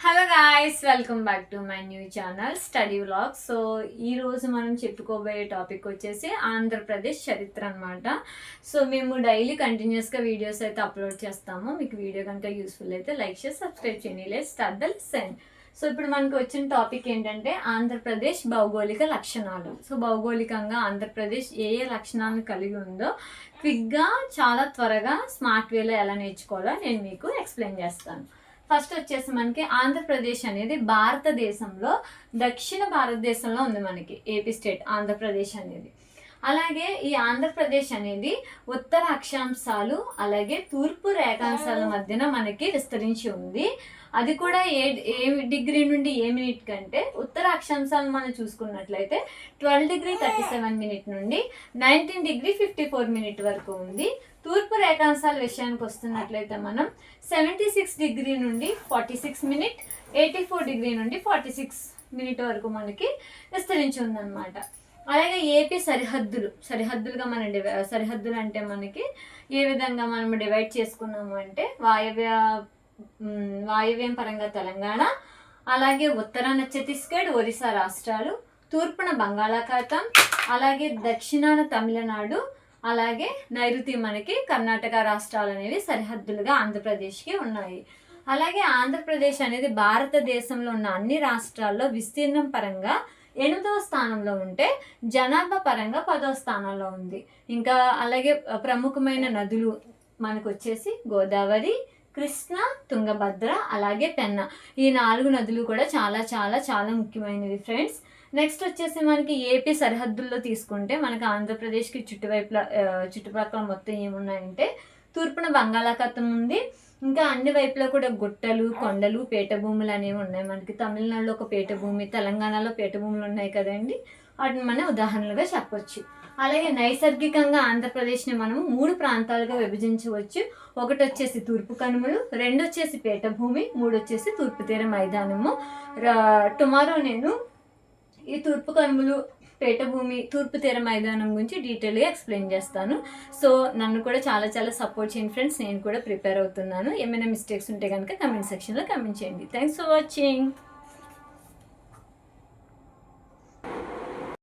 Hello guys, welcome back to my new channel study vlogs. So ఈరోజు మనం చెప్పుకోబోయే topic వచ్చేసి ఆంధ్రప్రదేశ్ చరిత్ర అనమాట. సో మేము డైలీ కంటిన్యూస్గా వీడియోస్ అయితే అప్లోడ్ చేస్తాము. మీకు వీడియో కనుక యూస్ఫుల్ అయితే లైక్ చేసి సబ్స్క్రైబ్ చేయండి. Let's start the lesson. So ఇప్పుడు మనకు వచ్చిన టాపిక్ ఏంటంటే ఆంధ్రప్రదేశ్ భౌగోళిక లక్షణాలు. సో భౌగోళికంగా ఆంధ్రప్రదేశ్ ఏ ఏ లక్షణాలను కలిగి ఉందో క్విక్గా చాలా త్వరగా స్మార్ట్ వేలో ఎలా నేర్చుకోవాలో నేను మీకు ఎక్స్ప్లెయిన్ చేస్తాను. ఫస్ట్ వచ్చేసి మనకి ఆంధ్రప్రదేశ్ అనేది భారతదేశంలో దక్షిణ భారతదేశంలో ఉంది. మనకి ఏపీ స్టేట్ ఆంధ్రప్రదేశ్ అనేది. అలాగే ఈ ఆంధ్రప్రదేశ్ అనేది ఉత్తర అక్షాంశాలు అలాగే తూర్పు రేఖాంశాల మధ్యన మనకి విస్తరించి ఉంది. అది కూడా ఏ డిగ్రీ నుండి ఏ మినిట్ కంటే ఉత్తర అక్షాంశాలు మనం చూసుకున్నట్లయితే 12°37' నుండి 19°54' వరకు ఉంది. తూర్పు రేఖాంశాల విషయానికి వస్తున్నట్లయితే మనం 76° నుండి 46', 84° నుండి 46' వరకు మనకి విస్తరించి ఉందన్నమాట. అలాగే ఏపీ సరిహద్దులుగా మనం సరిహద్దులు అంటే మనకి ఏ విధంగా మనం డివైడ్ చేసుకున్నాము అంటే వాయవ్యం పరంగా తెలంగాణ, అలాగే ఉత్తరాన ఛత్తీస్గఢ్, ఒరిస్సా రాష్ట్రాలు, తూర్పున బంగాళాఖాతం, అలాగే దక్షిణాన తమిళనాడు, అలాగే నైరుతి మనకి కర్ణాటక రాష్ట్రాలు అనేవి సరిహద్దులుగా ఆంధ్రప్రదేశ్కి ఉన్నాయి. అలాగే ఆంధ్రప్రదేశ్ అనేది భారతదేశంలో ఉన్న అన్ని రాష్ట్రాల్లో విస్తీర్ణం పరంగా 8వ స్థానంలో ఉంటే జనాభా పరంగా 10వ స్థానంలో ఉంది. ఇంకా అలాగే ప్రముఖమైన నదులు మనకు వచ్చేసి గోదావరి, కృష్ణ, తుంగభద్ర, అలాగే పెన్న. ఈ 4 నదులు కూడా చాలా చాలా చాలా ముఖ్యమైనవి ఫ్రెండ్స్. నెక్స్ట్ వచ్చేసి మనకి ఏపీ సరిహద్దుల్లో తీసుకుంటే మనకి ఆంధ్రప్రదేశ్కి చుట్టుపక్కల మొత్తం ఏమున్నాయంటే తూర్పున బంగాళాఖాతం ఉంది. ఇంకా అన్ని వైపులా కూడా గుట్టలు, కొండలు, పీఠభూములు అనేవి ఉన్నాయి. మనకి తమిళనాడులో ఒక పీఠభూమి, తెలంగాణలో పీఠభూములు ఉన్నాయి కదండి. వాటిని మనం ఉదాహరణలుగా చెప్పొచ్చు. అలాగే నైసర్గికంగా ఆంధ్రప్రదేశ్ని మనం 3 ప్రాంతాలుగా విభజించవచ్చు. ఒకటి వచ్చేసి తూర్పు కనుమలు, 2 వచ్చేసి పీఠభూమి, 3 వచ్చేసి తూర్పు తీర మైదానము. టుమారో నేను ఈ తూర్పు కనుమలు, పీఠభూమి, తూర్పు తీర మైదానం గురించి డీటెయిల్గా ఎక్స్ప్లెయిన్ చేస్తాను. సో నన్ను కూడా చాలా చాలా సపోర్ట్ చేయండి ఫ్రెండ్స్. నేను కూడా ప్రిపేర్ అవుతున్నాను. ఏమైనా మిస్టేక్స్ ఉంటే కనుక కమెంట్ సెక్షన్లో కమెంట్ చేయండి. Thanks for watching.